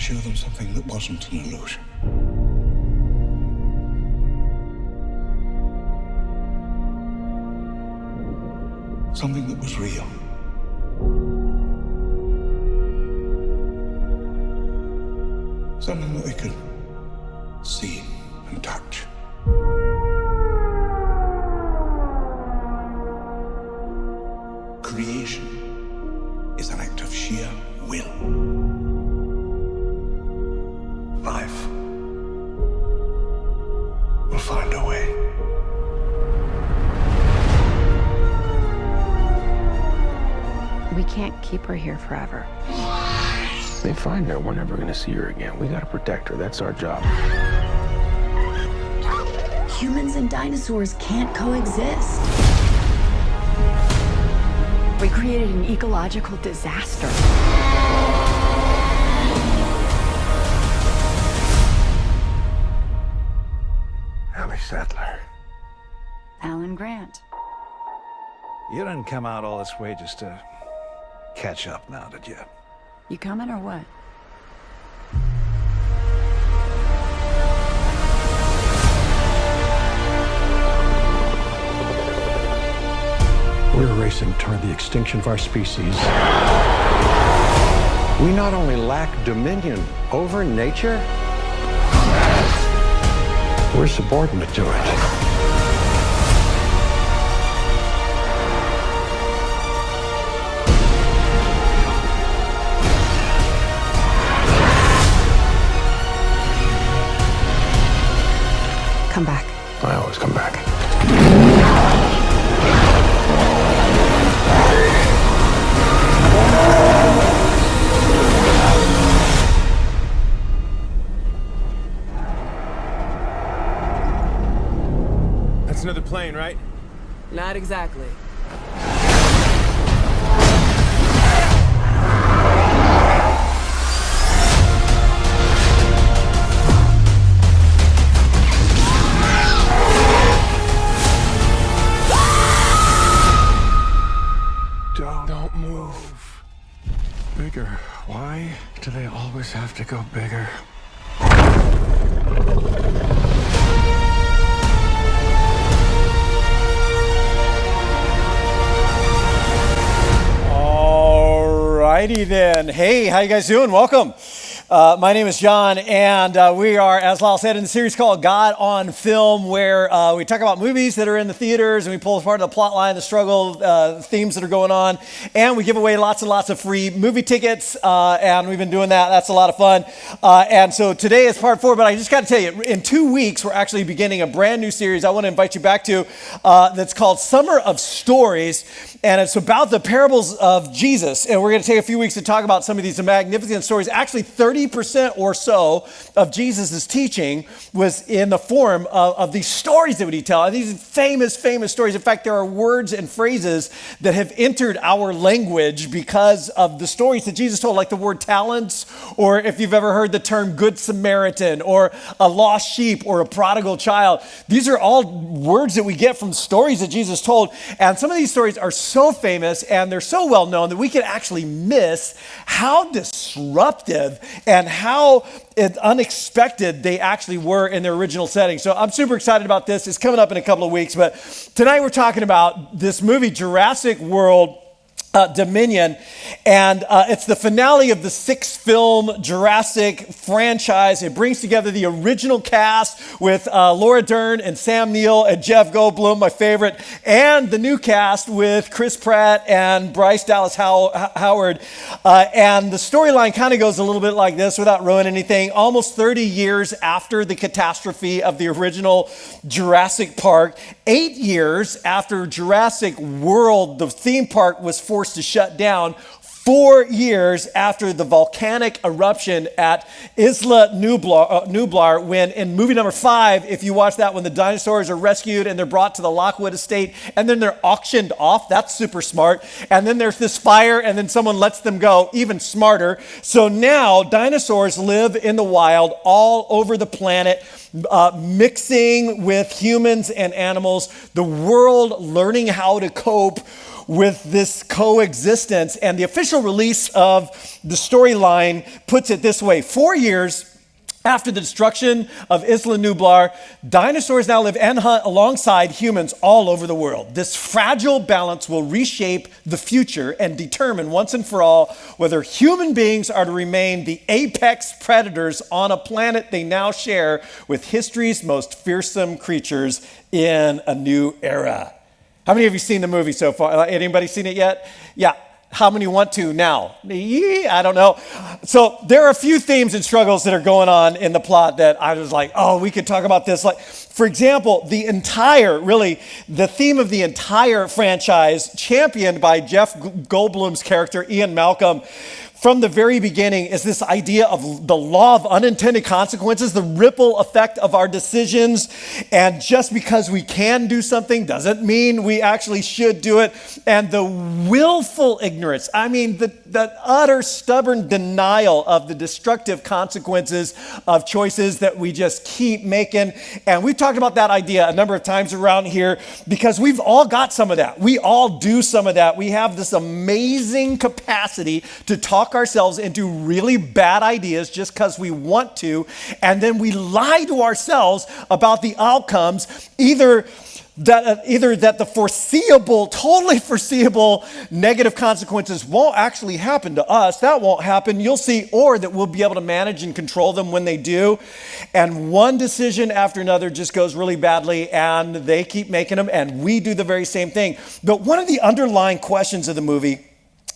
show them something that wasn't an illusion. Something that was real. Something that they could see and touch. Creation is an act of sheer will. Life will find a way. We can't keep her here forever. They find her, we're never gonna see her again. We gotta protect her, that's our job. Humans and dinosaurs can't coexist. We created an ecological disaster. Ellie Sattler. Alan Grant. You didn't come out all this way just to catch up now, did you? You coming or what? We're racing toward the extinction of our species. We not only lack dominion over nature, we're subordinate to it. Come back. I always come back. That's another plane, right? Not exactly. Don't move. Bigger. Why do they always have to go bigger? Alrighty then. Hey, how you guys doing? Welcome. My name is John, and we are, as Lyle said, in the series called God on Film, where we talk about movies that are in the theaters, and we pull apart the plot line, the struggle, themes that are going on, and we give away lots and lots of free movie tickets, and we've been doing that. That's a lot of fun. And so today is part 4, but I just got to tell you, in 2 weeks, we're actually beginning a brand new series I want to invite you back to that's called Summer of Stories, and it's about the parables of Jesus, and we're going to take a few weeks to talk about some of these magnificent stories. Actually, 30% or so of Jesus' teaching was in the form of these stories that would he tell. And these famous stories. In fact, there are words and phrases that have entered our language because of the stories that Jesus told, like the word talents, or if you've ever heard the term Good Samaritan, or a lost sheep, or a prodigal child. These are all words that we get from stories that Jesus told. And some of these stories are so famous and they're so well known that we can actually miss how disruptive and how unexpected they actually were in their original setting. So I'm super excited about this. It's coming up in a couple of weeks, but tonight we're talking about this movie, Jurassic World Dominion, and it's the finale of the 6th film Jurassic franchise. It brings together the original cast with Laura Dern and Sam Neill and Jeff Goldblum, my favorite, and the new cast with Chris Pratt and Bryce Dallas Howard. And the storyline kind of goes a little bit like this without ruining anything. Almost 30 years after the catastrophe of the original Jurassic Park, 8 years after Jurassic World, the theme park, was forced to shut down, 4 years after the volcanic eruption at Isla Nublar, when in movie number 5, if you watch that, when the dinosaurs are rescued and they're brought to the Lockwood estate and then they're auctioned off, that's super smart. And then there's this fire and then someone lets them go, even smarter. So now dinosaurs live in the wild all over the planet, mixing with humans and animals, the world learning how to cope with this coexistence. And the official release of the storyline puts it this way: 4 years after the destruction of Isla Nublar, dinosaurs now live and hunt alongside humans all over the world. This fragile balance will reshape the future and determine once and for all whether human beings are to remain the apex predators on a planet they now share with history's most fearsome creatures in a new era. How many of you seen the movie so far? Anybody seen it yet? Yeah. How many want to now? I don't know. So there are a few themes and struggles that are going on in the plot that I was like, oh, we could talk about this. Like, for example, the theme of the entire franchise, championed by Jeff Goldblum's character, Ian Malcolm, from the very beginning, is this idea of the law of unintended consequences, the ripple effect of our decisions. And just because we can do something doesn't mean we actually should do it. And the willful ignorance, the utter stubborn denial of the destructive consequences of choices that we just keep making. And we've talked about that idea a number of times around here because we've all got some of that. We all do some of that. We have this amazing capacity to talk ourselves into really bad ideas just because we want to, and then we lie to ourselves about the outcomes, either that the totally foreseeable negative consequences won't actually happen to us. That won't happen, you'll see, or that we'll be able to manage and control them when they do. And one decision after another just goes really badly, and they keep making them, and we do the very same thing. But one of the underlying questions of the movie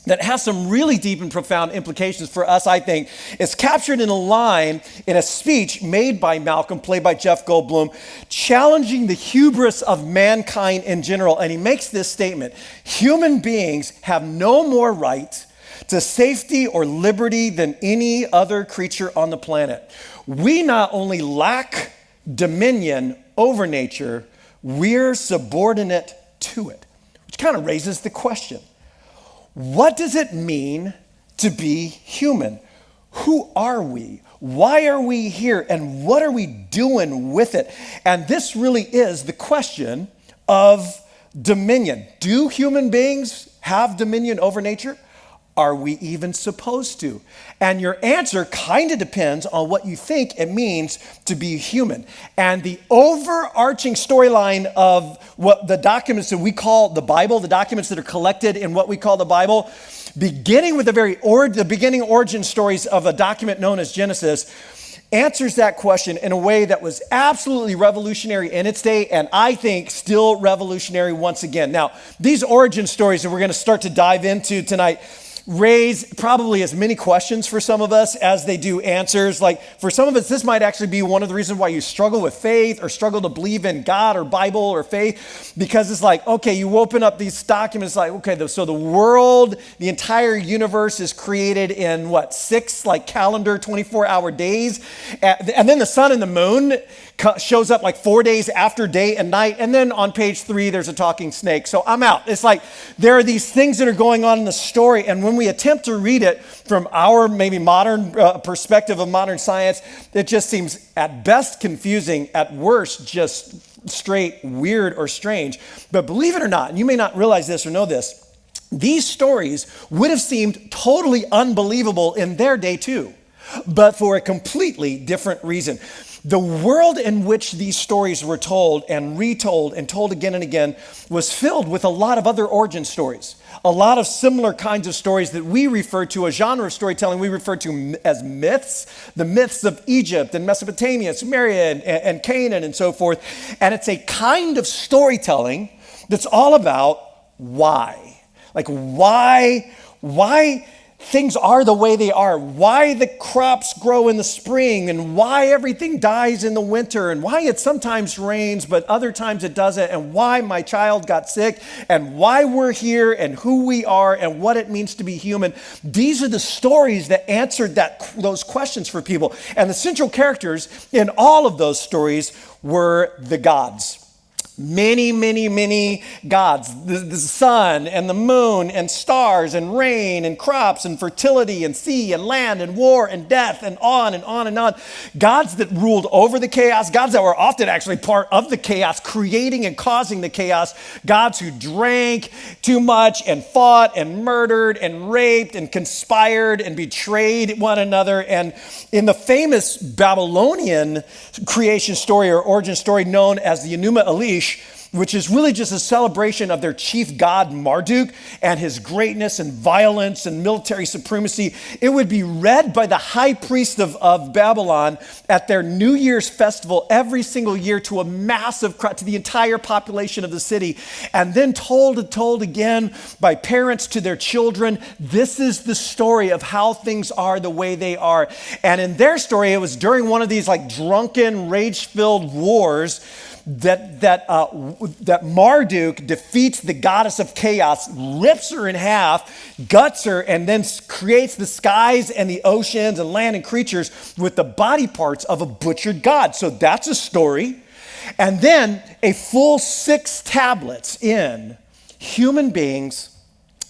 that has some really deep and profound implications for us, I think, is captured in a line in a speech made by Malcolm, played by Jeff Goldblum, challenging the hubris of mankind in general. And he makes this statement: human beings have no more right to safety or liberty than any other creature on the planet. We not only lack dominion over nature, we're subordinate to it. Which kind of raises the question: what does it mean to be human? Who are we? Why are we here? And what are we doing with it? And this really is the question of dominion. Do human beings have dominion over nature? Are we even supposed to? And your answer kind of depends on what you think it means to be human. And the overarching storyline of what the documents that we call the Bible, the documents that are collected in what we call the Bible, beginning with the beginning origin stories of a document known as Genesis, answers that question in a way that was absolutely revolutionary in its day, and I think still revolutionary once again. Now, these origin stories that we're going to start to dive into tonight raise probably as many questions for some of us as they do answers. Like, for some of us, this might actually be one of the reasons why you struggle with faith or struggle to believe in God or Bible or faith, because it's like, okay, you open up these documents like, okay, so the world, the entire universe is created in 6 calendar 24-hour days, and then the sun and the moon shows up 4 days after day and night, and then on page 3 there's a talking snake. So I'm out. It's like there are these things that are going on in the story, and when we attempt to read it from our maybe modern perspective of modern science, it just seems at best confusing, at worst just straight weird or strange. But believe it or not, and you may not realize this or know this, these stories would have seemed totally unbelievable in their day too, but for a completely different reason. The world in which these stories were told and retold and told again and again was filled with a lot of other origin stories, a lot of similar kinds of stories that we refer to, a genre of storytelling we refer to as myths, the myths of Egypt and Mesopotamia, Sumeria and Canaan and so forth. And it's a kind of storytelling that's all about why. Why things are the way they are, why the crops grow in the spring, and why everything dies in the winter, and why it sometimes rains but other times it doesn't, and why my child got sick, and why we're here, and who we are, and what it means to be human. These are the stories that answered those questions for people. And the central characters in all of those stories were the gods. Many, many, many gods. The sun and the moon and stars and rain and crops and fertility and sea and land and war and death and on and on and on. Gods that ruled over the chaos. Gods that were often actually part of the chaos, creating and causing the chaos. Gods who drank too much and fought and murdered and raped and conspired and betrayed one another. And in the famous Babylonian creation story or origin story known as the Enuma Elish, which is really just a celebration of their chief god Marduk and his greatness and violence and military supremacy. It would be read by the high priest of Babylon at their New Year's festival every single year to a massive crowd, to the entire population of the city, and then told again by parents to their children. This is the story of how things are the way they are. And in their story, it was during one of these like drunken, rage-filled wars that Marduk defeats the goddess of chaos, rips her in half, guts her, and then creates the skies and the oceans and land and creatures with the body parts of a butchered god. So that's a story. And then a full 6 tablets in, human beings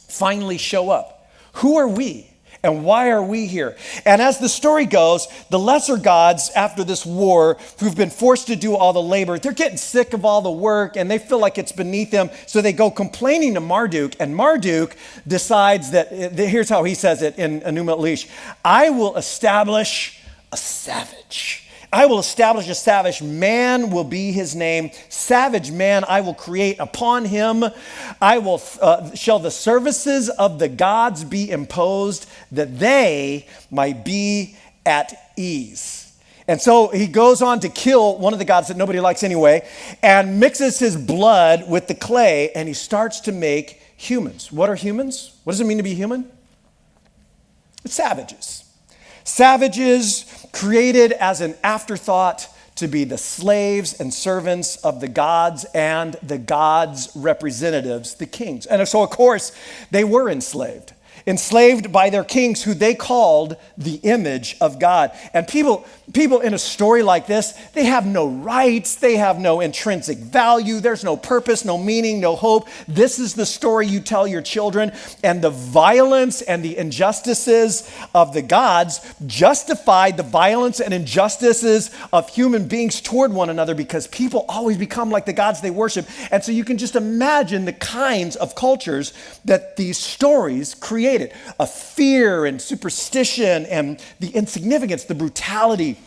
finally show up. Who are we? And why are we here? And as the story goes, the lesser gods after this war who've been forced to do all the labor, they're getting sick of all the work and they feel like it's beneath them. So they go complaining to Marduk, and Marduk decides that, here's how he says it in Enuma Elish, I will establish a savage. I will establish a savage. Man will be his name. Savage man I will create. Upon him I will shall the services of the gods be imposed, that they might be at ease. And so he goes on to kill one of the gods that nobody likes anyway, and mixes his blood with the clay, and he starts to make humans. What are humans? What does it mean to be human? It's savages. Savages created as an afterthought to be the slaves and servants of the gods and the gods' representatives, the kings. And so, of course, they were enslaved by their kings who they called the image of God. And people in a story like this, they have no rights, they have no intrinsic value, there's no purpose, no meaning, no hope. This is the story you tell your children, and the violence and the injustices of the gods justified the violence and injustices of human beings toward one another, because people always become like the gods they worship. And so you can just imagine the kinds of cultures that these stories created. Of fear and superstition and the insignificance, the brutality,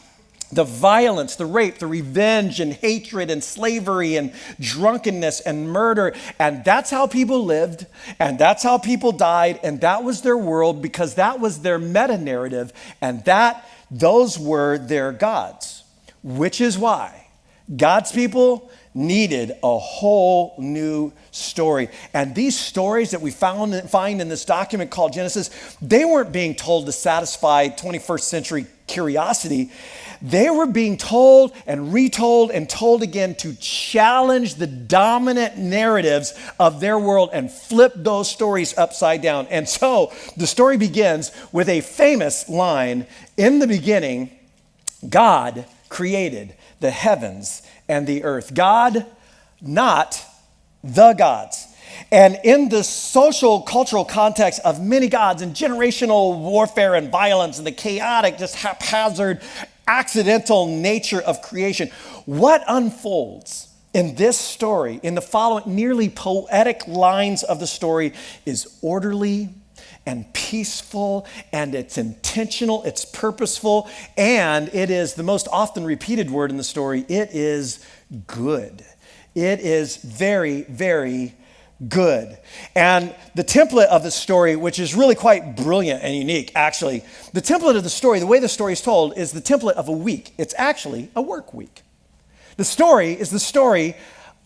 the violence, the rape, the revenge and hatred and slavery and drunkenness and murder. And that's how people lived, and that's how people died, and that was their world, because that was their meta-narrative, and those were their gods. Which is why God's people needed a whole new story. And these stories that we find in this document called Genesis, they weren't being told to satisfy 21st century curiosity. They were being told and retold and told again to challenge the dominant narratives of their world and flip those stories upside down. And so the story begins with a famous line: in the beginning, God created the heavens and the earth. God, not the gods. And in the social, cultural context of many gods and generational warfare and violence and the chaotic, just haphazard, accidental nature of creation, what unfolds in this story, in the following nearly poetic lines of the story, is orderly and peaceful, and it's intentional, it's purposeful, and it is the most often repeated word in the story. It is good. It is very, very good. And the template of the story, which is really quite brilliant and unique, actually, the template of the story, the way the story is told, is the template of a week. It's actually a work week. The story is the story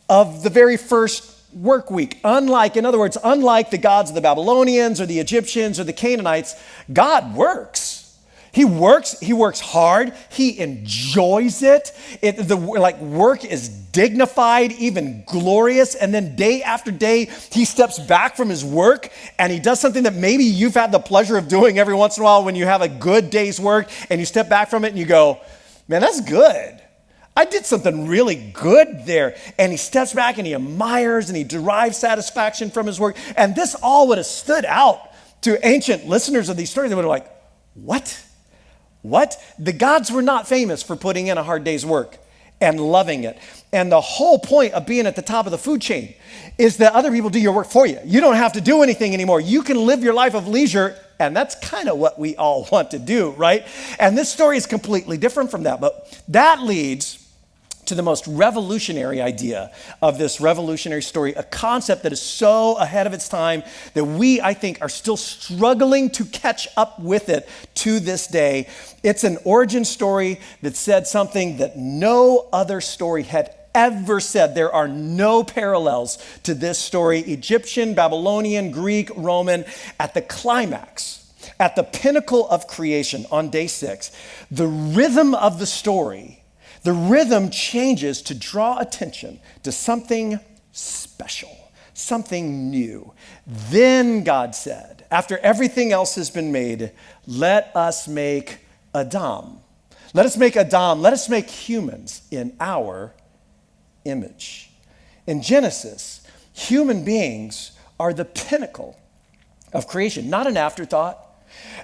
of the very first work week. Unlike the gods of the Babylonians or the Egyptians or the Canaanites, God works. He works hard. He enjoys it. Work is dignified, even glorious. And then day after day, he steps back from his work and he does something that maybe you've had the pleasure of doing every once in a while when you have a good day's work and you step back from it and you go, man, that's good. I did something really good there. And he steps back and he admires and he derives satisfaction from his work. And this all would have stood out to ancient listeners of these stories. They would have been like, what? What? The gods were not famous for putting in a hard day's work and loving it. And the whole point of being at the top of the food chain is that other people do your work for you. You don't have to do anything anymore. You can live your life of leisure, and that's kind of what we all want to do, right? And this story is completely different from that, but that leads to the most revolutionary idea of this revolutionary story, a concept that is so ahead of its time that we, I think, are still struggling to catch up with it to this day. It's an origin story that said something that no other story had ever said. There are no parallels to this story. Egyptian, Babylonian, Greek, Roman, at the climax, at the pinnacle of creation on day 6, the rhythm of the story, the rhythm changes to draw attention to something special, something new. Then God said, after everything else has been made, let us make Adam. Let us make Adam. Let us make humans in our image. In Genesis, human beings are the pinnacle of creation, not an afterthought,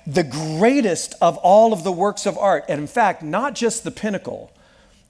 the greatest of all of the works of art. And in fact, not just the pinnacle,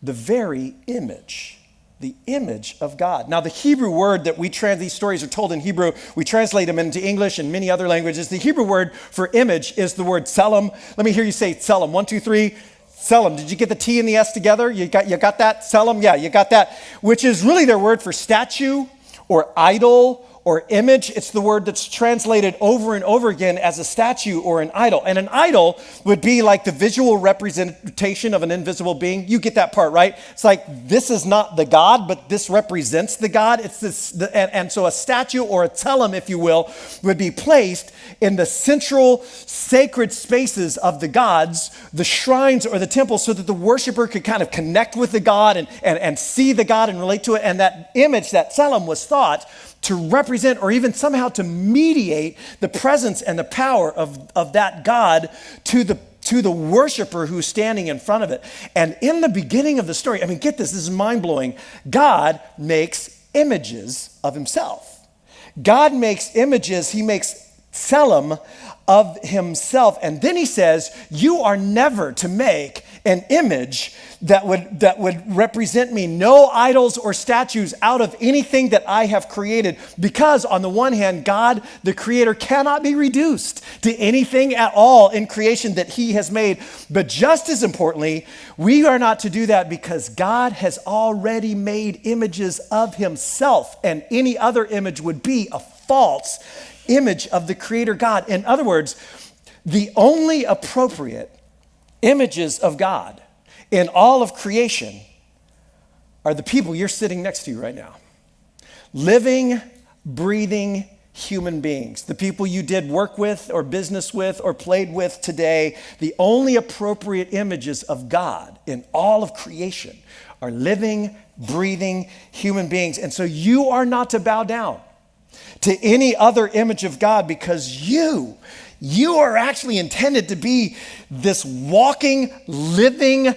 the very image, the image of God. Now, the Hebrew word that these stories are told in Hebrew, we translate them into English and many other languages. The Hebrew word for image is the word tselem. Let me hear you say tselem. 1, 2, 3. Tselem. Did you get the T and the S together? You got that? Tselem? Yeah, you got that. Which is really their word for statue or idol or image. It's the word that's translated over and over again as a statue or an idol. And an idol would be like the visual representation of an invisible being. You get that part, right? It's like, this is not the God, but this represents the God. It's this, and so a statue or a tselem, if you will, would be placed in the central sacred spaces of the gods, the shrines or the temples, so that the worshiper could kind of connect with the God and see the God and relate to it. And that image, that tselem, was thought to represent or even somehow to mediate the presence and the power of that God to the worshiper who's standing in front of it. And in the beginning of the story, I mean, get this is mind-blowing. God makes images of himself. God makes images, he makes tselem of himself. And then he says, you are never to make an image that would represent me. No idols or statues out of anything that I have created. Because on the one hand, God, the creator, cannot be reduced to anything at all in creation that he has made. But just as importantly, we are not to do that because God has already made images of himself, and any other image would be a false image of the creator God. In other words, the only appropriate images of God in all of creation are the people you're sitting next to right now. Living, breathing human beings. The people you did work with or business with or played with today. The only appropriate images of God in all of creation are living, breathing human beings. And so you are not to bow down to any other image of God, because you are actually intended to be this walking, living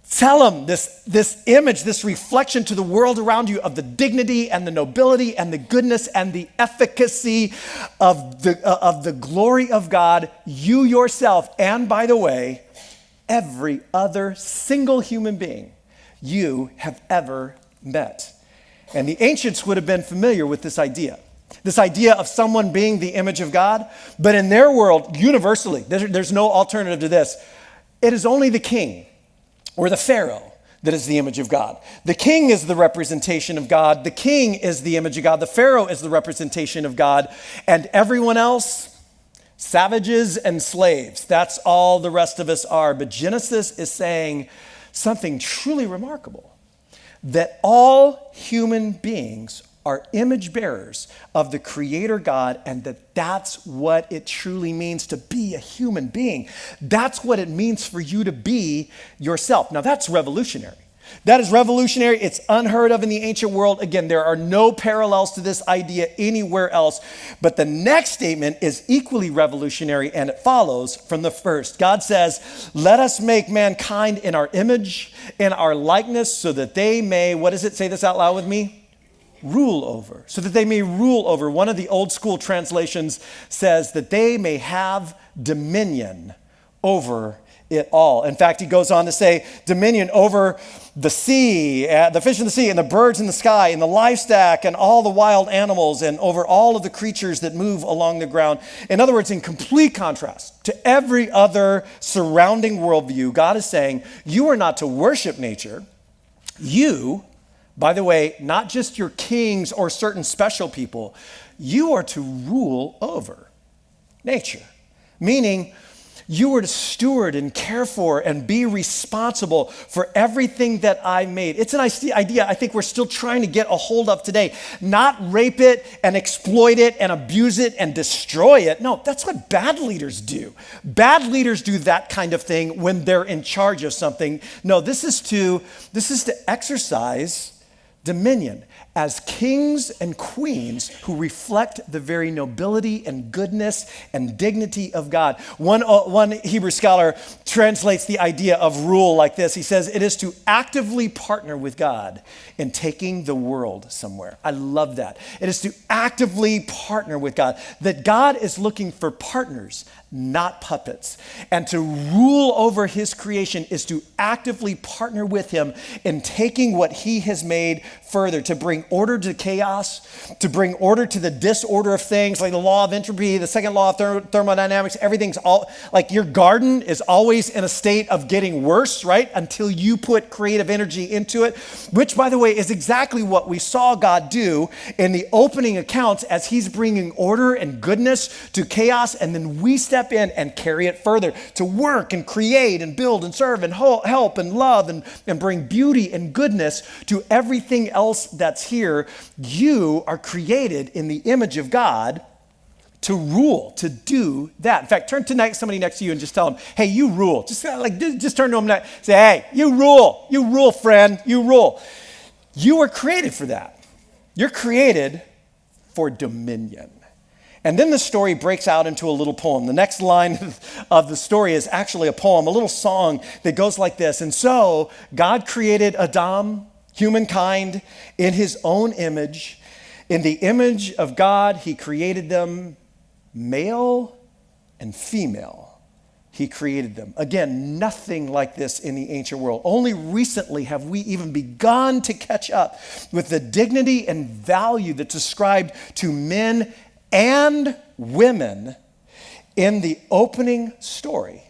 tselem, this image, this reflection to the world around you of the dignity and the nobility and the goodness and the efficacy of the glory of God, you yourself, and by the way, every other single human being you have ever met. And the ancients would have been familiar with this idea of someone being the image of God. But in their world, universally, there's no alternative to this. It is only the king or the pharaoh that is the image of God. The king is the representation of God. The king is the image of God. The pharaoh is the representation of God. And everyone else, savages and slaves, that's all the rest of us are. But Genesis is saying something truly remarkable, that all human beings are image bearers of the creator God, and that's what it truly means to be a human being. That's what it means for you to be yourself. Now that's revolutionary, That is revolutionary. It's unheard of in the ancient world. Again, there are no parallels to this idea anywhere else. But the next statement is equally revolutionary, and it follows from the first. God says, let us make mankind in our image, in our likeness, so that they may, what does it say this out loud with me? Rule over. So that they may rule over. One of the old school translations says that they may have dominion over it all. In fact, he goes on to say dominion over the sea, the fish in the sea, and the birds in the sky, and the livestock, and all the wild animals, and over all of the creatures that move along the ground. In other words, in complete contrast to every other surrounding worldview, God is saying, you are not to worship nature. You, by the way, not just your kings or certain special people, you are to rule over nature. Meaning, you are to steward and care for and be responsible for everything that I made. It's an idea I think we're still trying to get a hold of today. Not rape it and exploit it and abuse it and destroy it. No, that's what bad leaders do. Bad leaders do that kind of thing when they're in charge of something. No, this is to exercise dominion as kings and queens who reflect the very nobility and goodness and dignity of God. One Hebrew scholar translates the idea of rule like this. He says, it is to actively partner with God in taking the world somewhere. I love that. It is to actively partner with God. That God is looking for partners, not puppets. And to rule over his creation is to actively partner with him in taking what he has made further, to bring order to chaos, to bring order to the disorder of things, like the law of entropy, the second law of thermodynamics. Everything's all, like your garden is always in a state of getting worse, right? Until you put creative energy into it, which, by the way, is exactly what we saw God do in the opening accounts as he's bringing order and goodness to chaos, and then we step in and carry it further to work and create and build and serve and help and love and bring beauty and goodness to everything else that's here. You are created in the image of God to rule, to do that. In fact, turn to somebody next to you and just tell them, hey, you rule. Just turn to them and say, hey, you rule, friend, you rule. You were created for that. You're created for dominion. And then the story breaks out into a little poem. The next line of the story is actually a poem, a little song that goes like this. And so God created Adam, humankind, in his own image. In the image of God, he created them, male and female. He created them. Again, nothing like this in the ancient world. Only recently have we even begun to catch up with the dignity and value that's ascribed to men and women in the opening story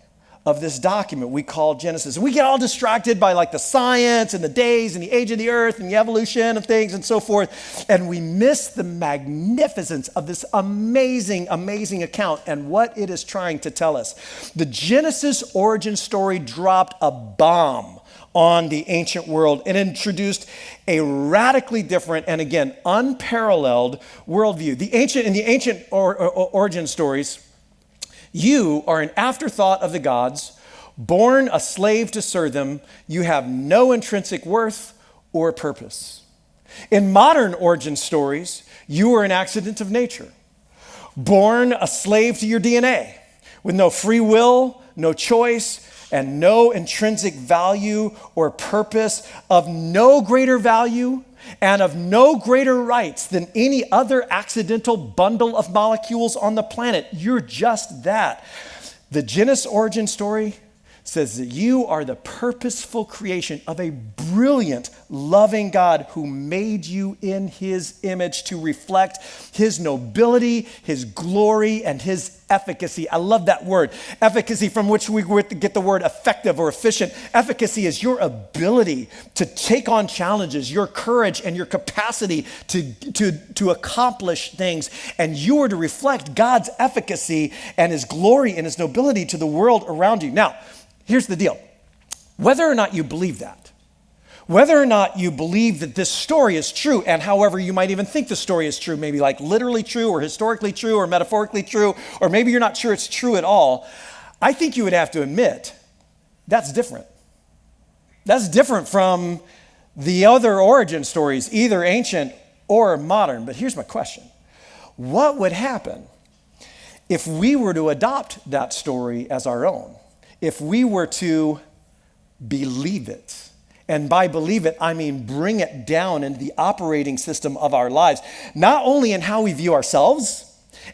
of this document we call Genesis. And we get all distracted by like the science and the days and the age of the earth and the evolution of things and so forth. And we miss the magnificence of this amazing, amazing account and what it is trying to tell us. The Genesis origin story dropped a bomb on the ancient world and introduced a radically different and, again, unparalleled worldview. In the ancient origin stories, you are an afterthought of the gods, born a slave to serve them. You have no intrinsic worth or purpose. In modern origin stories, you are an accident of nature, born a slave to your DNA, with no free will, no choice, and no intrinsic value or purpose, of no greater value and of no greater rights than any other accidental bundle of molecules on the planet. You're just that. The Genesis origin story says that you are the purposeful creation of a brilliant, loving God who made you in his image to reflect his nobility, his glory, and his efficacy. I love that word, efficacy, from which we get the word effective or efficient. Efficacy is your ability to take on challenges, your courage and your capacity to accomplish things. And you are to reflect God's efficacy and his glory and his nobility to the world around you. Now, here's the deal. Whether or not you believe that, whether or not you believe that this story is true, and however you might even think the story is true, maybe like literally true or historically true or metaphorically true, or maybe you're not sure it's true at all, I think you would have to admit that's different. That's different from the other origin stories, either ancient or modern. But here's my question. What would happen if we were to adopt that story as our own? If we were to believe it? And by believe it, I mean bring it down into the operating system of our lives, not only in how we view ourselves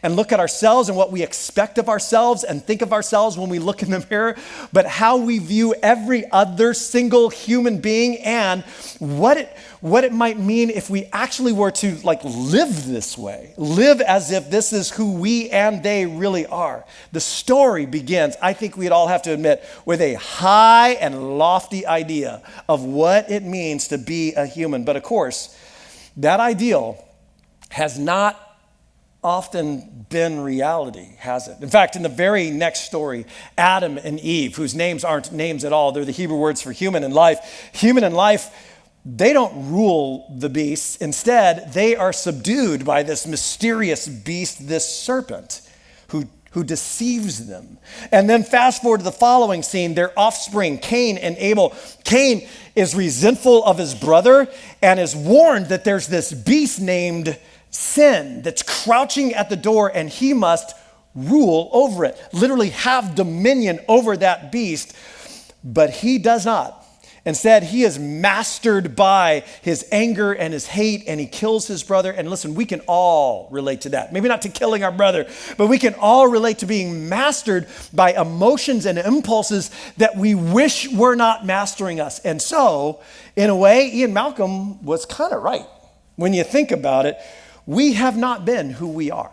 and look at ourselves and what we expect of ourselves and think of ourselves when we look in the mirror, but how we view every other single human being and what it might mean if we actually were to live this way, live as if this is who we and they really are. The story begins, I think we'd all have to admit, with a high and lofty idea of what it means to be a human. But of course, that ideal has not often been reality, has it? In fact, in the very next story, Adam and Eve, whose names aren't names at all, they're the Hebrew words for human and life. Human and life, they don't rule the beasts. Instead, they are subdued by this mysterious beast, this serpent, who deceives them. And then fast forward to the following scene, their offspring, Cain and Abel. Cain is resentful of his brother and is warned that there's this beast named sin that's crouching at the door, and he must rule over it, literally have dominion over that beast. But he does not. Instead, he is mastered by his anger and his hate, and he kills his brother. And listen, we can all relate to that. Maybe not to killing our brother, but we can all relate to being mastered by emotions and impulses that we wish were not mastering us. And so, in a way, Ian Malcolm was kind of right. When you think about it, we have not been who we are.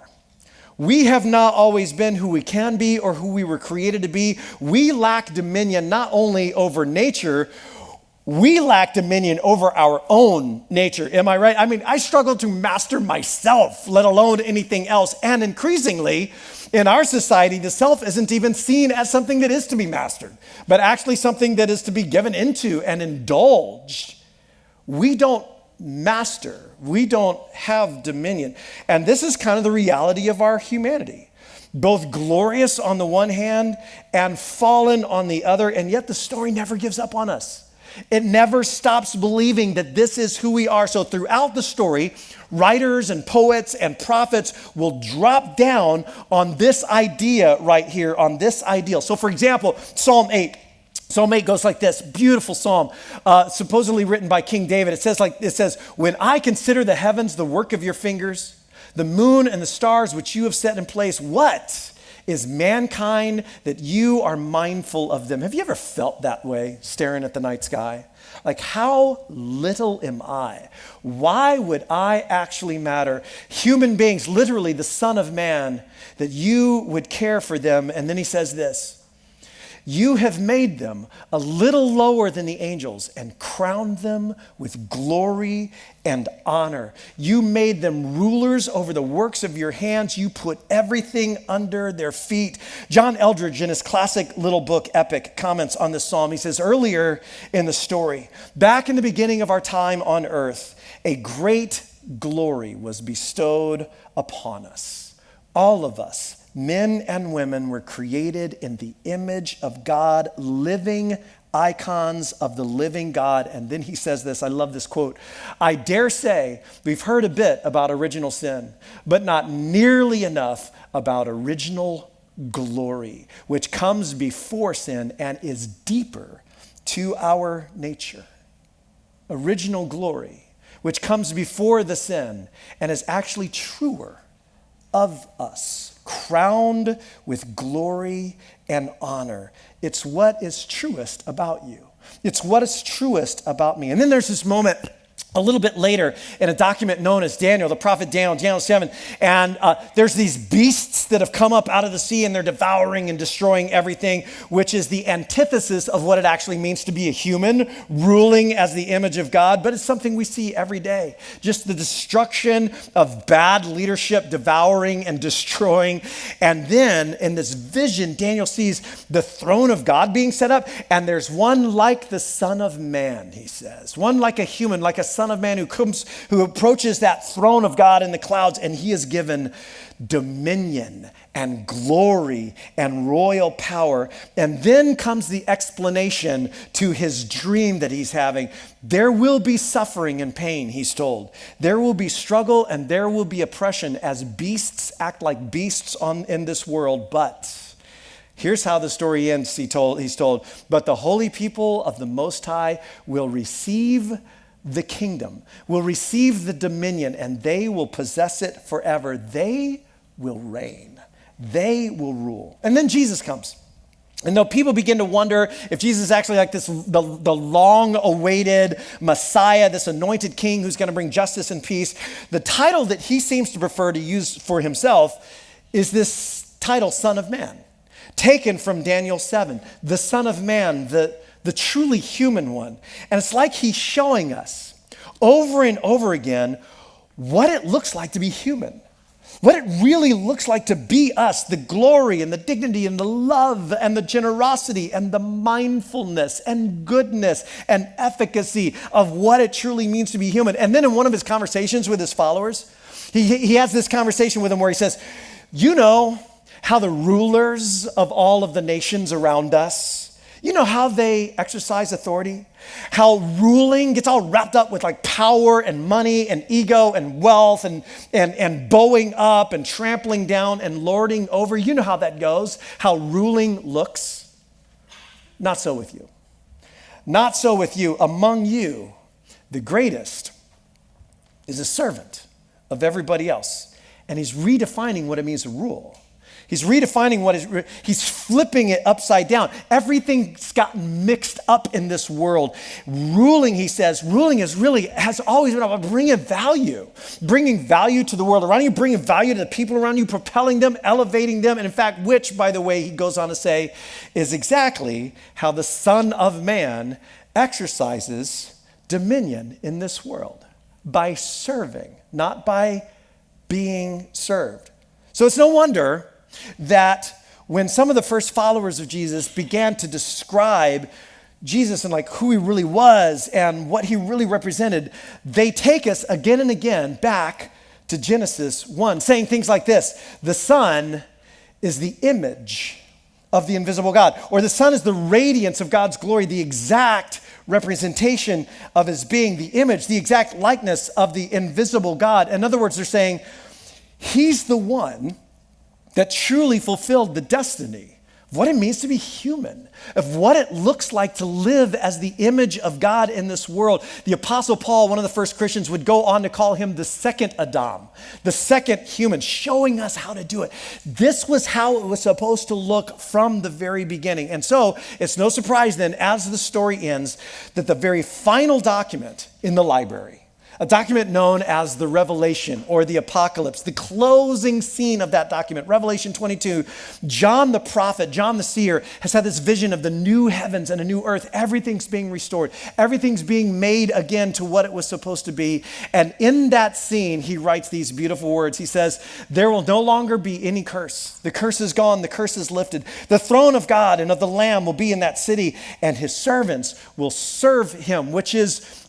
We have not always been who we can be or who we were created to be. We lack dominion not only over nature, we lack dominion over our own nature. Am I right? I mean, I struggle to master myself, let alone anything else. And increasingly, in our society, the self isn't even seen as something that is to be mastered, but actually something that is to be given into and indulged. We don't master. We don't have dominion. And this is kind of the reality of our humanity. Both glorious on the one hand and fallen on the other. And yet the story never gives up on us. It never stops believing that this is who we are. So throughout the story, writers and poets and prophets will drop down on this idea right here, on this ideal. So for example, Psalm 8. Psalm 8 goes like this, beautiful psalm, supposedly written by King David. It says, when I consider the heavens, the work of your fingers, the moon and the stars which you have set in place, what is mankind that you are mindful of them? Have you ever felt that way, staring at the night sky? Like, how little am I? Why would I actually matter? Human beings, literally the Son of Man, that you would care for them. And then he says this, you have made them a little lower than the angels and crowned them with glory and honor. You made them rulers over the works of your hands. You put everything under their feet. John Eldredge, in his classic little book, Epic, comments on this psalm. He says, earlier in the story, back in the beginning of our time on earth, a great glory was bestowed upon us. All of us, men and women, were created in the image of God, living icons of the living God. And then he says this, I love this quote, I dare say we've heard a bit about original sin, but not nearly enough about original glory, which comes before sin and is deeper to our nature. Original glory, which comes before the sin and is actually truer of us, crowned with glory and honor. It's what is truest about you. It's what is truest about me. And then there's this moment a little bit later in a document known as Daniel, the prophet Daniel 7. And there's these beasts that have come up out of the sea and they're devouring and destroying everything, which is the antithesis of what it actually means to be a human, ruling as the image of God. But it's something we see every day. Just the destruction of bad leadership, devouring and destroying. And then in this vision, Daniel sees the throne of God being set up. And there's one like the Son of Man, he says. One like a human, like a son Son of Man who approaches that throne of God in the clouds, and he is given dominion and glory and royal power. And then comes the explanation to his dream that he's having. There will be suffering and pain, he's told. There will be struggle and there will be oppression as beasts act like beasts in this world. But here's how the story ends, he's told. But the holy people of the Most High will receive the kingdom, will receive the dominion, and they will possess it forever. They will reign. They will rule. And then Jesus comes. And though people begin to wonder if Jesus is actually like this, the long-awaited Messiah, this anointed king who's going to bring justice and peace, the title that he seems to prefer to use for himself is this title, Son of Man, taken from Daniel 7, the Son of Man, the truly human one. And it's like he's showing us over and over again what it looks like to be human. What it really looks like to be us, the glory and the dignity and the love and the generosity and the mindfulness and goodness and efficacy of what it truly means to be human. And then in one of his conversations with his followers, he has this conversation with them where he says, you know how the rulers of all of the nations around us, you know how they exercise authority? How ruling gets all wrapped up with like power and money and ego and wealth and bowing up and trampling down and lording over. You know how that goes, how ruling looks. Not so with you. Not so with you. Among you, the greatest is a servant of everybody else. And he's redefining what it means to rule. He's redefining he's flipping it upside down. Everything's gotten mixed up in this world. Ruling, he says, has always been about bringing value to the world around you, bringing value to the people around you, propelling them, elevating them. And in fact, which, by the way, he goes on to say, is exactly how the Son of Man exercises dominion in this world, by serving, not by being served. So it's no wonder that when some of the first followers of Jesus began to describe Jesus and like who he really was and what he really represented, they take us again and again back to Genesis 1, saying things like this: the Son is the image of the invisible God, or the Son is the radiance of God's glory, the exact representation of his being, the image, the exact likeness of the invisible God. In other words, they're saying he's the one that truly fulfilled the destiny of what it means to be human, of what it looks like to live as the image of God in this world. The Apostle Paul, one of the first Christians, would go on to call him the second Adam, the second human, showing us how to do it. This was how it was supposed to look from the very beginning. And so it's no surprise then, as the story ends, that the very final document in the library, a document known as the Revelation or the Apocalypse, the closing scene of that document, Revelation 22, John the prophet, John the seer, has had this vision of the new heavens and a new earth. Everything's being restored. Everything's being made again to what it was supposed to be. And in that scene, he writes these beautiful words. He says, there will no longer be any curse. The curse is gone. The curse is lifted. The throne of God and of the Lamb will be in that city, and his servants will serve him, which is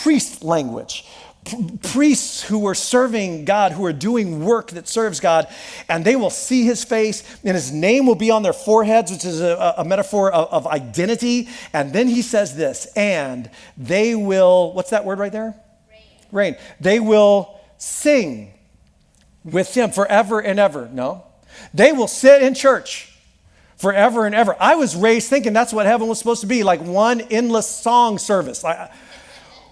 priest language. Priests who are serving God, who are doing work that serves God, and they will see his face, and his name will be on their foreheads, which is a metaphor of identity. And then he says this, and they will, what's that word right there? Reign. They will sing with him forever and ever. No, they will sit in church forever and ever. I was raised thinking that's what heaven was supposed to be, like one endless song service.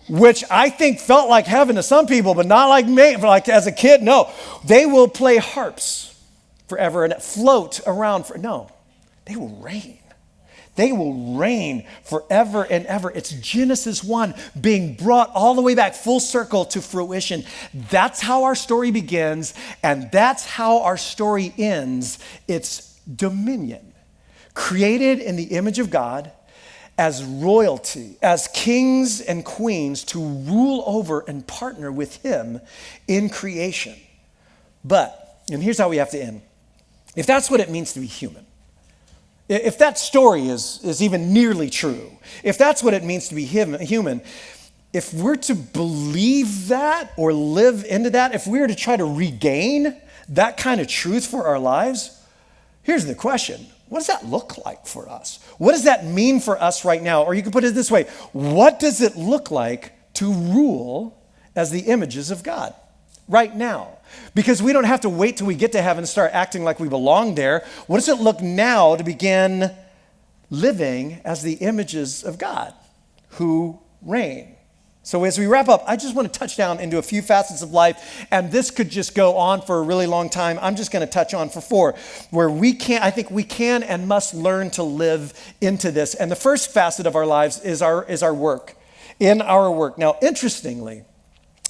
Which I think felt like heaven to some people, but not like me. Like as a kid, no. They will play harps forever and float around. They will reign. They will reign forever and ever. It's Genesis 1 being brought all the way back full circle to fruition. That's how our story begins, and that's how our story ends. It's dominion, created in the image of God, as royalty, as kings and queens to rule over and partner with him in creation. But, and here's how we have to end. If that's what it means to be human, if that story is even nearly true, if that's what it means to be human, if we're to believe that or live into that, if we were to try to regain that kind of truth for our lives, here's the question. What does that look like for us? What does that mean for us right now? Or you can put it this way. What does it look like to rule as the images of God right now? Because we don't have to wait till we get to heaven and start acting like we belong there. What does it look now to begin living as the images of God who reign? So as we wrap up, I just want to touch down into a few facets of life, and this could just go on for a really long time. I'm just going to touch on for 4, where I think we can and must learn to live into this. And the first facet of our lives is our work, in our work. Now, interestingly,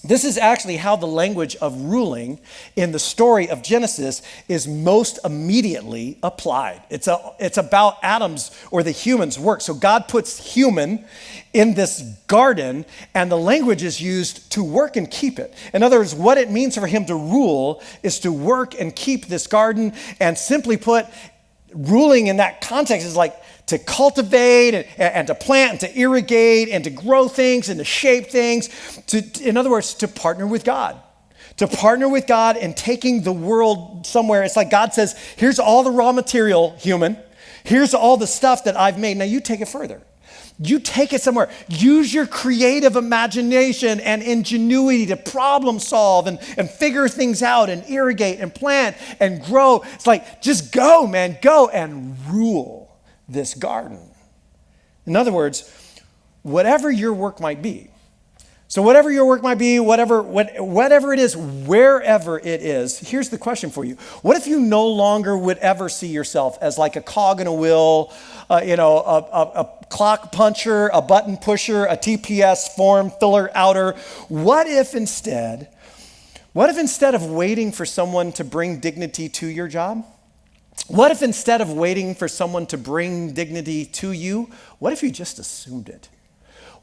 this is actually how the language of ruling in the story of Genesis is most immediately applied. It's about Adam's or the human's work. So God puts human in this garden, and the language is used to work and keep it. In other words, what it means for him to rule is to work and keep this garden. And simply put, ruling in that context is like to cultivate and to plant and to irrigate and to grow things and to shape things. In other words, to partner with God. To partner with God in taking the world somewhere. It's like God says, here's all the raw material, human. Here's all the stuff that I've made. Now you take it further. You take it somewhere. Use your creative imagination and ingenuity to problem solve and figure things out and irrigate and plant and grow. It's like, just go, man, go and rule this garden. In other words, whatever your work might be. So whatever your work might be, whatever it is, wherever it is, here's the question for you. What if you no longer would ever see yourself as like a cog in a wheel, a clock puncher, a button pusher, a TPS form filler outer? What if instead of waiting for someone to bring dignity to your job, what if instead of waiting for someone to bring dignity to you, what if you just assumed it?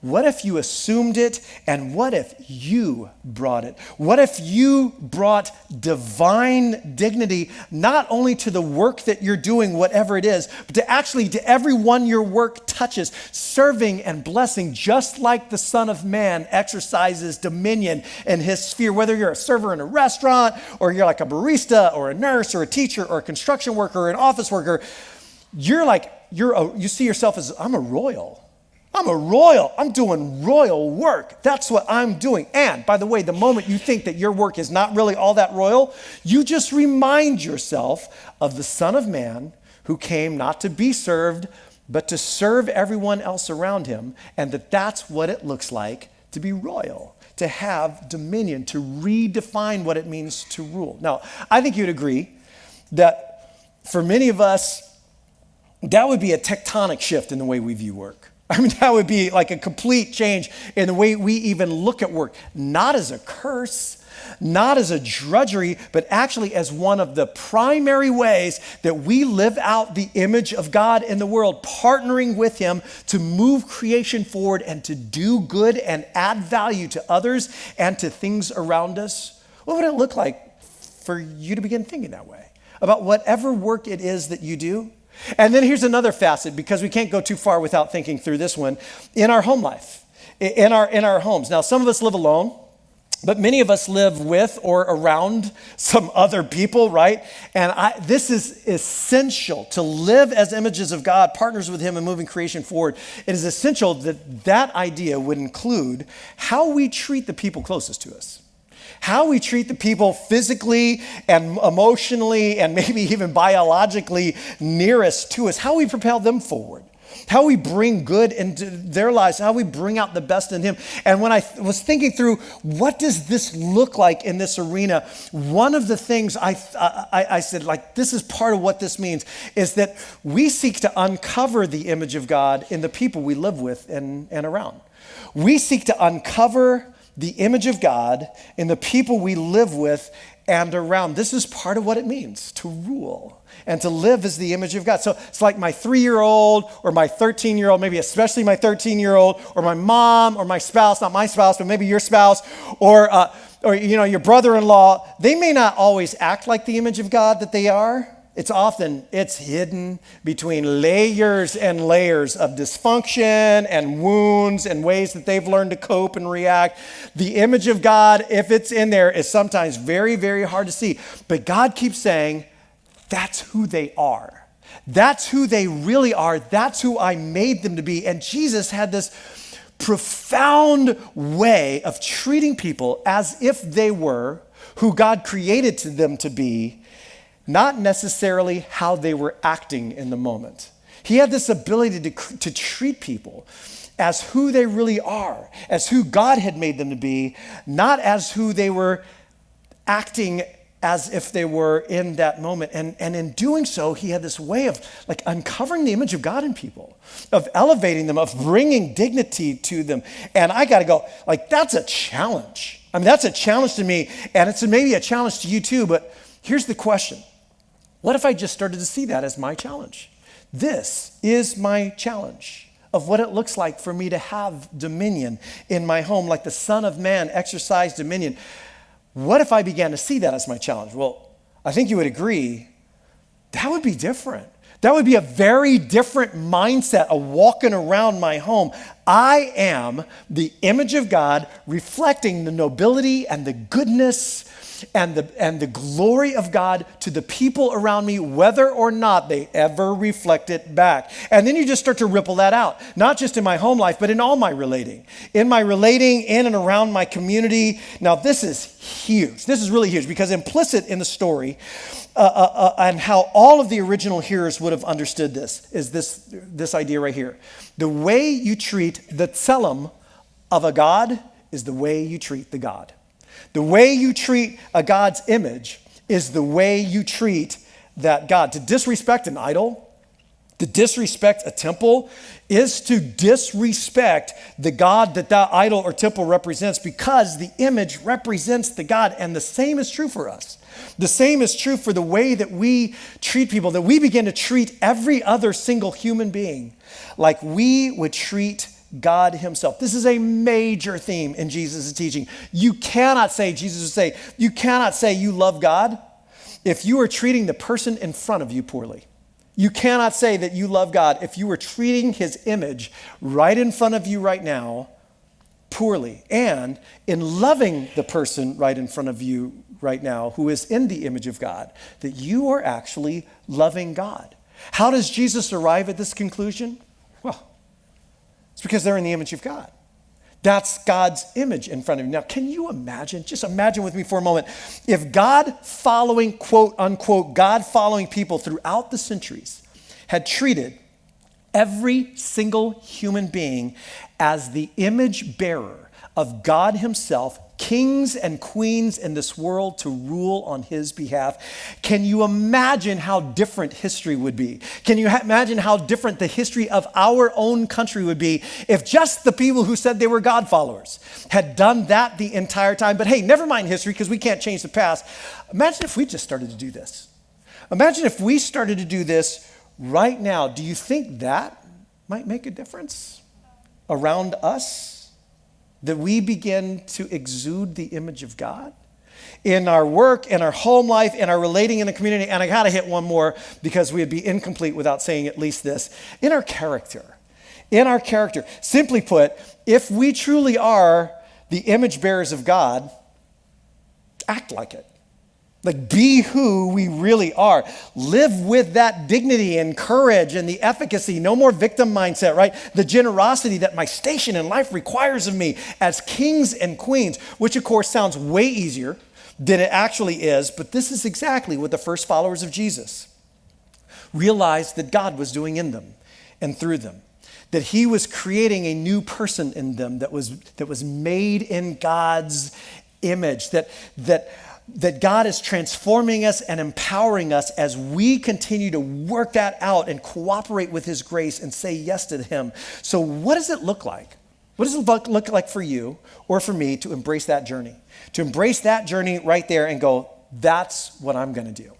What if you assumed it, and what if you brought it? What if you brought divine dignity not only to the work that you're doing, whatever it is, but to everyone your work touches, serving and blessing, just like the Son of Man exercises dominion in his sphere. Whether you're a server in a restaurant, or you're like a barista, or a nurse, or a teacher, or a construction worker, or an office worker, you see yourself as, I'm a royal. I'm doing royal work. That's what I'm doing. And by the way, the moment you think that your work is not really all that royal, you just remind yourself of the Son of Man who came not to be served, but to serve everyone else around him. And that's what it looks like to be royal, to have dominion, to redefine what it means to rule. Now, I think you'd agree that for many of us, that would be a tectonic shift in the way we view work. I mean, that would be like a complete change in the way we even look at work, not as a curse, not as a drudgery, but actually as one of the primary ways that we live out the image of God in the world, partnering with him to move creation forward and to do good and add value to others and to things around us. What would it look like for you to begin thinking that way about whatever work it is that you do? And then here's another facet, because we can't go too far without thinking through this one. In our home life, in our homes. Now, some of us live alone, but many of us live with or around some other people, right? And this is essential to live as images of God, partners with him in moving creation forward. It is essential that idea would include how we treat the people closest to us. How we treat the people physically and emotionally and maybe even biologically nearest to us, how we propel them forward, how we bring good into their lives, how we bring out the best in him. And when I was thinking through what does this look like in this arena, one of the things I said, like, this is part of what this means, is that we seek to uncover the image of God in the people we live with and around. We seek to uncover the image of God in the people we live with and around. This is part of what it means to rule and to live as the image of God. So it's like my 3-year-old or my 13-year-old, maybe especially my 13-year-old, or my mom or my spouse, not my spouse, but maybe your spouse, or your brother-in-law. They may not always act like the image of God that they are. It's hidden between layers and layers of dysfunction and wounds and ways that they've learned to cope and react. The image of God, if it's in there, is sometimes very, very hard to see. But God keeps saying, that's who they are. That's who they really are. That's who I made them to be. And Jesus had this profound way of treating people as if they were who God created them to be, not necessarily how they were acting in the moment. He had this ability to treat people as who they really are, as who God had made them to be, not as who they were acting as if they were in that moment. And in doing so, he had this way of like uncovering the image of God in people, of elevating them, of bringing dignity to them. And I got to go, like, that's a challenge. I mean, that's a challenge to me, and it's maybe a challenge to you too, but here's the question. What if I just started to see that as my challenge? This is my challenge of what it looks like for me to have dominion in my home, like the Son of Man exercised dominion. What if I began to see that as my challenge? Well, I think you would agree that would be different. That would be a very different mindset of walking around my home. I am the image of God reflecting the nobility and the goodness and the glory of God to the people around me, whether or not they ever reflect it back. And then you just start to ripple that out, not just in my home life, but in all my relating. In my relating in and around my community. Now, this is huge. This is really huge because implicit in the story and how all of the original hearers would have understood this is this idea right here. The way you treat the tselem of a God is the way you treat the God. The way you treat a God's image is the way you treat that God. To disrespect an idol, to disrespect a temple, is to disrespect the God that idol or temple represents, because the image represents the God. And the same is true for us. The same is true for the way that we treat people, that we begin to treat every other single human being like we would treat God himself. This is a major theme in Jesus' teaching. You cannot say you love God if you are treating the person in front of you poorly. You cannot say that you love God if you are treating his image right in front of you right now poorly. And in loving the person right in front of you right now who is in the image of God, that you are actually loving God. How does Jesus arrive at this conclusion? Well, it's because they're in the image of God. That's God's image in front of you. Now, can you imagine, just imagine with me for a moment, if God-following, quote unquote, God-following people throughout the centuries had treated every single human being as the image bearer of God himself, kings and queens in this world to rule on his behalf. Can you imagine how different history would be? Can you imagine how different the history of our own country would be if just the people who said they were God followers had done that the entire time? But hey, never mind history, because we can't change the past. Imagine if we just started to do this. Imagine if we started to do this right now. Do you think that might make a difference around us? That we begin to exude the image of God in our work, in our home life, in our relating in the community. And I got to hit one more because we would be incomplete without saying at least this. In our character. Simply put, if we truly are the image bearers of God, act like it. Like, be who we really are. Live with that dignity and courage and the efficacy. No more victim mindset, right? The generosity that my station in life requires of me as kings and queens, which of course sounds way easier than it actually is. But this is exactly what the first followers of Jesus realized that God was doing in them and through them. That he was creating a new person in them that was made in God's image. That God is transforming us and empowering us as we continue to work that out and cooperate with his grace and say yes to him. So what does it look like? What does it look like for you or for me to embrace that journey? To embrace that journey right there and go, that's what I'm going to do.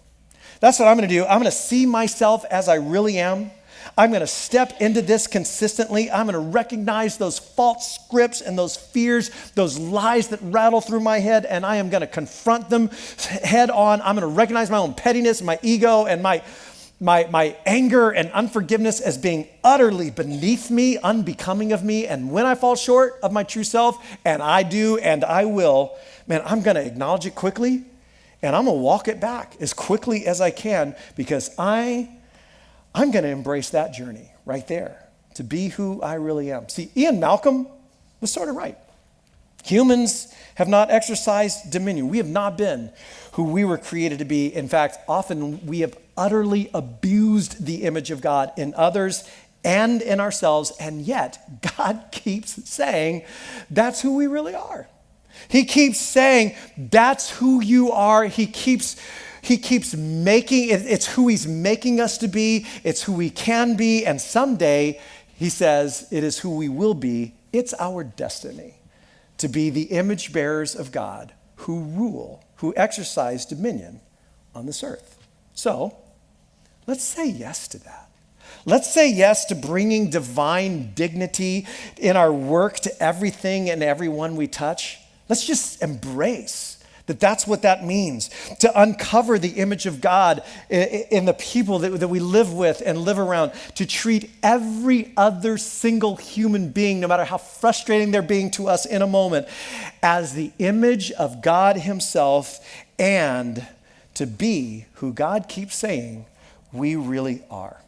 That's what I'm going to do. I'm going to see myself as I really am. I'm going to step into this consistently. I'm going to recognize those false scripts and those fears, those lies that rattle through my head, and I am going to confront them head on. I'm going to recognize my own pettiness, my ego, and my anger and unforgiveness as being utterly beneath me, unbecoming of me. And when I fall short of my true self, and I do and I will, man, I'm going to acknowledge it quickly, and I'm going to walk it back as quickly as I can, because I'm going to embrace that journey right there to be who I really am. See, Ian Malcolm was sort of right. Humans have not exercised dominion. We have not been who we were created to be. In fact, often we have utterly abused the image of God in others and in ourselves, and yet God keeps saying that's who we really are. He keeps saying that's who you are. He keeps making it, it's who he's making us to be. It's who we can be. And someday, he says, it is who we will be. It's our destiny to be the image bearers of God who rule, who exercise dominion on this earth. So let's say yes to that. Let's say yes to bringing divine dignity in our work to everything and everyone we touch. Let's just embrace that that's what that means, to uncover the image of God in the people that we live with and live around, to treat every other single human being, no matter how frustrating they're being to us in a moment, as the image of God himself, and to be who God keeps saying we really are.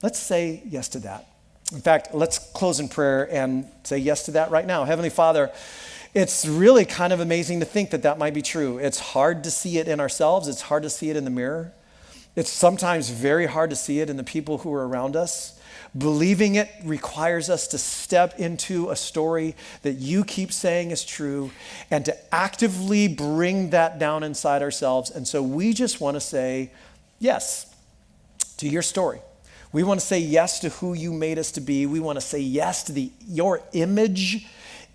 Let's say yes to that. In fact, let's close in prayer and say yes to that right now. Heavenly Father, it's really kind of amazing to think that that might be true. It's hard to see it in ourselves. It's hard to see it in the mirror. It's sometimes very hard to see it in the people who are around us. Believing it requires us to step into a story that you keep saying is true and to actively bring that down inside ourselves. And so we just want to say yes to your story. We want to say yes to who you made us to be. We want to say yes to your image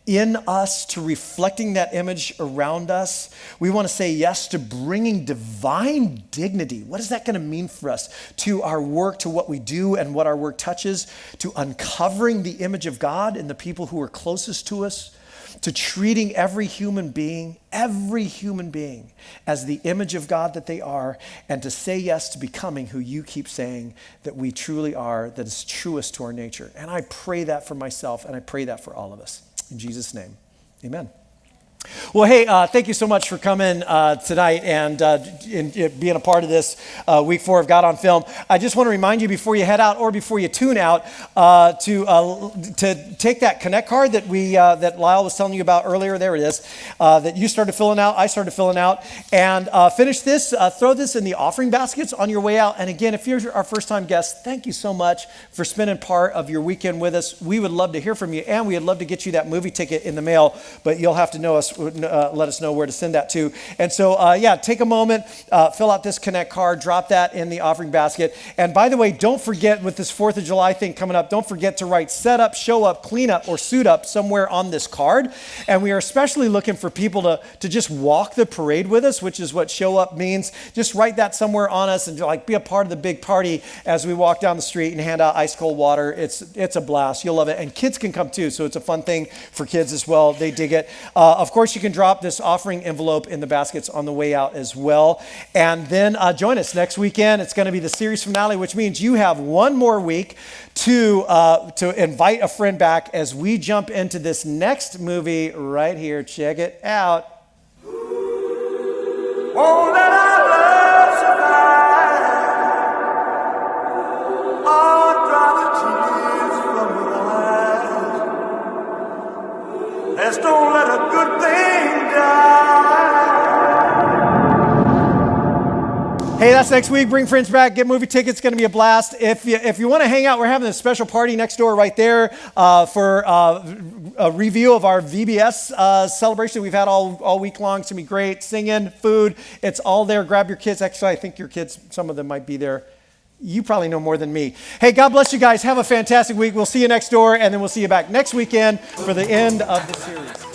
in us, to reflecting that image around us. We want to say yes to bringing divine dignity. What is that going to mean for us? To our work, to what we do and what our work touches, to uncovering the image of God in the people who are closest to us, to treating every human being as the image of God that they are, and to say yes to becoming who you keep saying that we truly are, that is truest to our nature. And I pray that for myself, and I pray that for all of us. In Jesus' name, amen. Well, hey, thank you so much for coming tonight and being a part of this week 4 of God on Film. I just want to remind you before you head out or before you tune out to take that Connect card that Lyle was telling you about earlier. There it is. That you started filling out. I started filling out, and finish this. Throw this in the offering baskets on your way out. And again, if you're our first-time guest, thank you so much for spending part of your weekend with us. We would love to hear from you, and we would love to get you that movie ticket in the mail. But you'll have to know us. Let us know where to send that to. And so, take a moment, fill out this Connect card, drop that in the offering basket. And by the way, don't forget with this 4th of July thing coming up, don't forget to write set up, show up, clean up, or suit up somewhere on this card. And we are especially looking for people to just walk the parade with us, which is what show up means. Just write that somewhere on us and be a part of the big party as we walk down the street and hand out ice cold water. It's a blast. You'll love it. And kids can come too, so it's a fun thing for kids as well. They dig it. Of course, you can drop this offering envelope in the baskets on the way out as well. And then join us next weekend. It's going to be the series finale, which means you have one more week to invite a friend back as we jump into this next movie right here. Check it out. Won't let our love survive. Oh, dry the tears from your eyes. Let's don't let a good thing die. Hey, that's next week. Bring friends back. Get movie tickets. It's going to be a blast. If you want to hang out, we're having a special party next door right there for a review of our VBS celebration we've had all week long. It's going to be great. Singing, food. It's all there. Grab your kids. Actually, I think your kids, some of them might be there. You probably know more than me. Hey, God bless you guys. Have a fantastic week. We'll see you next door, and then we'll see you back next weekend for the end of the series.